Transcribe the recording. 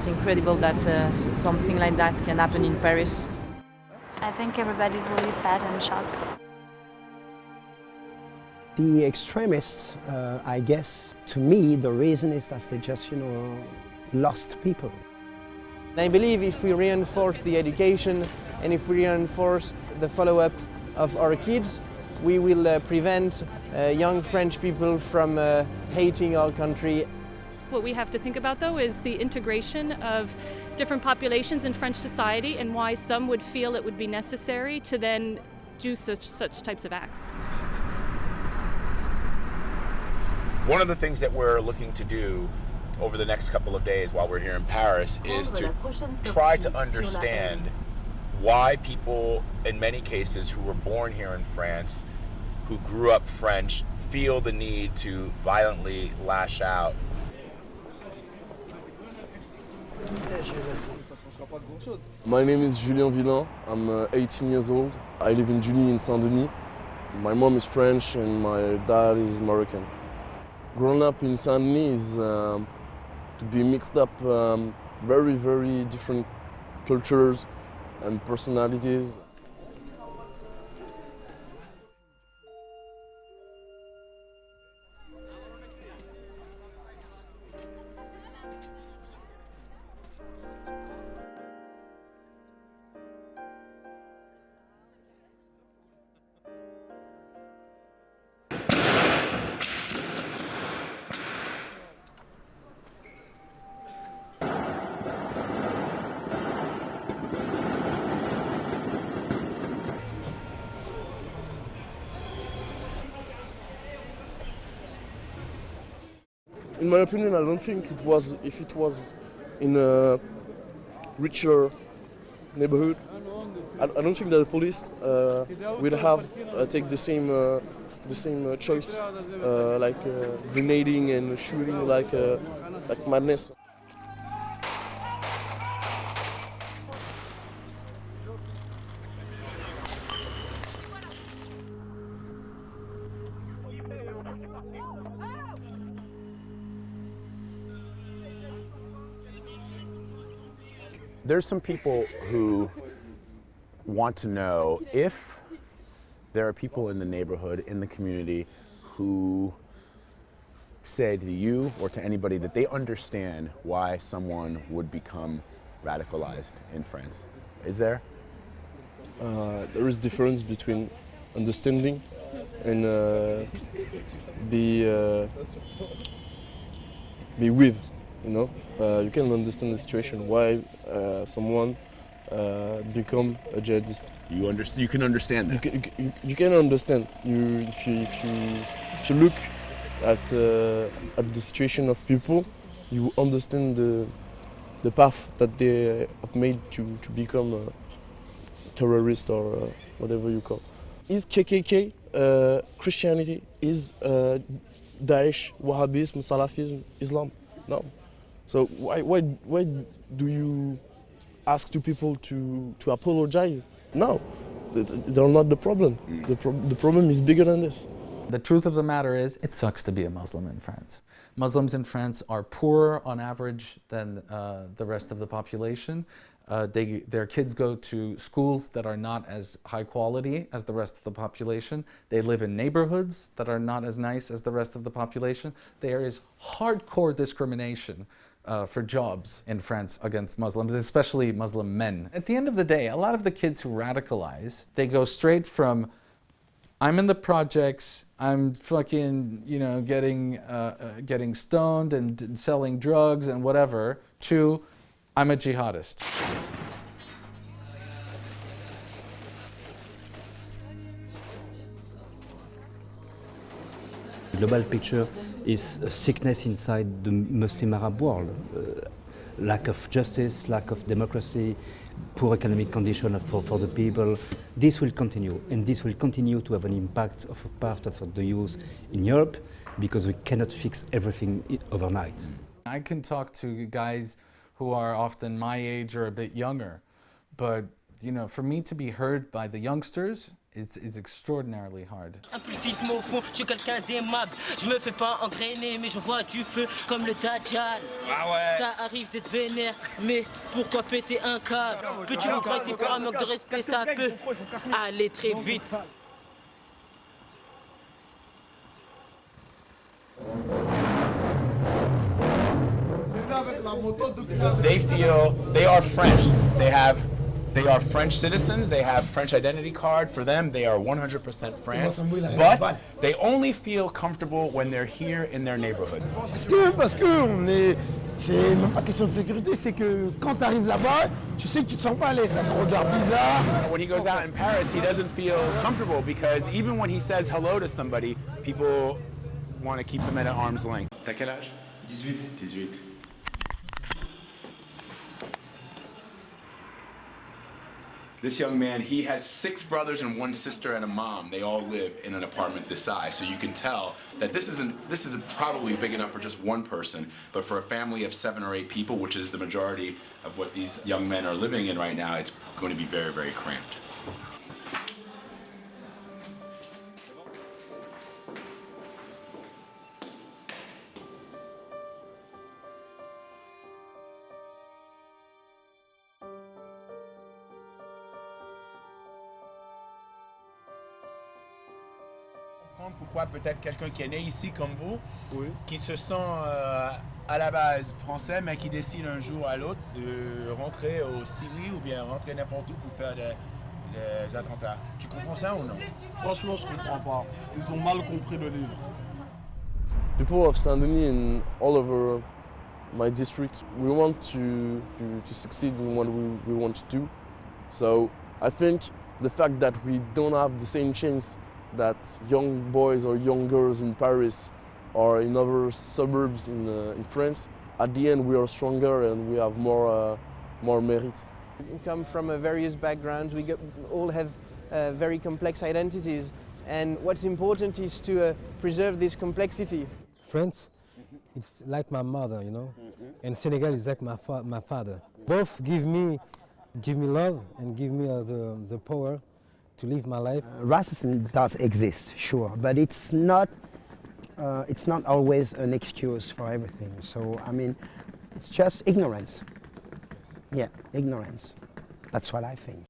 it's incredible that something like that can happen in Paris. I think everybody's really sad and shocked. The extremists, I guess, to me, the reason is that they just, lost people. I believe if we reinforce the education and if we reinforce the follow-up of our kids, we will prevent young French people from hating our country. What we have to think about, though, is the integration of different populations in French society and why some would feel it would be necessary to then do such types of acts. One of the things that we're looking to do over the next couple of days while we're here in Paris is to try to understand why people, in many cases, who were born here in France, who grew up French, feel the need to violently lash out. My name is Julien Villain. I'm 18 years old. I live in Tunis in Saint Denis. My mom is French and my dad is Moroccan. Growing up in Saint Denis is to be mixed up very, very different cultures and personalities. In my opinion, I don't think if it was in a richer neighborhood, I don't think that the police would have take the same choice, like grenading and shooting like madness. There's some people who want to know if there are people in the neighborhood, in the community, who say to you or to anybody that they understand why someone would become radicalized in France. Is there? There is difference between understanding and be with. You can understand the situation why someone become a jihadist. You can understand that. You can understand. If you look at the situation of people, you understand the path that they have made to become a terrorist or whatever you call. Is KKK Christianity? Is Daesh Wahhabism, Salafism, Islam? No. So why do you ask to people to apologize? No, they're not the problem. The problem is bigger than this. The truth of the matter is, it sucks to be a Muslim in France. Muslims in France are poorer on average than the rest of the population. Their kids go to schools that are not as high quality as the rest of the population. They live in neighborhoods that are not as nice as the rest of the population. There is hardcore discrimination for jobs in France against Muslims, especially Muslim men. At the end of the day, a lot of the kids who radicalize, they go straight from, I'm in the projects, I'm fucking, getting stoned and selling drugs and whatever, to, I'm a jihadist. The global picture is a sickness inside the Muslim Arab world. Lack of justice, lack of democracy, poor economic condition for the people. This will continue, and this will continue to have an impact of a part of the youth in Europe, because we cannot fix everything overnight. I can talk to guys who are often my age or a bit younger, but You know, for me to be heard by the youngsters is extraordinarily hard. Impulsivement au fond, je suis quelqu'un d'aimable. Je me fais pas engrainer, mais je vois du feu comme le Dajjal. Ah ouais. Ça arrive d'être vénère, mais pourquoi péter un câble? Peux-tu vous presser pour un manque de respect, ça peut aller très vite. They feel they are French. They are French citizens. They have French identity card. For them, they are 100% France. But they only feel comfortable when they're here in their neighborhood. Parce que c'est même pas question de sécurité, c'est que quand tu arrives là-bas, tu sais que tu te sens pas à l'aise, ça te regarde bizarre. When he goes out in Paris, he doesn't feel comfortable because even when he says hello to somebody, people want to keep him at arm's length. T'as quel âge? 18. This young man, he has 6 brothers and 1 sister and a mom. They all live in an apartment this size. So you can tell that this isn't probably big enough for just one person, but for a family of 7 or 8 people, which is the majority of what these young men are living in right now, it's going to be very, very cramped. Pourquoi peut-être quelqu'un qui est né ici comme vous, qui se sent à la base français, mais qui décide un jour à l'autre de rentrer au Syrie ou bien rentrer n'importe où pour faire des attentats. Tu comprends ça ou non? Franchement, je comprends pas. Ils ont mal compris le livre. People of Saint Denis and all over my district, we want to succeed in what we want to do. So I think the fact that we don't have the same chance that young boys or young girls in Paris or in other suburbs in France, at the end we are stronger and we have more merit. We come from various backgrounds, all have very complex identities, and what's important is to preserve this complexity. France, it's like my mother, you know, and Senegal is like my father. Both give me love and give me the power to live my life. Racism does exist, sure, but it's not always an excuse for everything. So, I mean, it's just ignorance. Yeah, ignorance. That's what I think.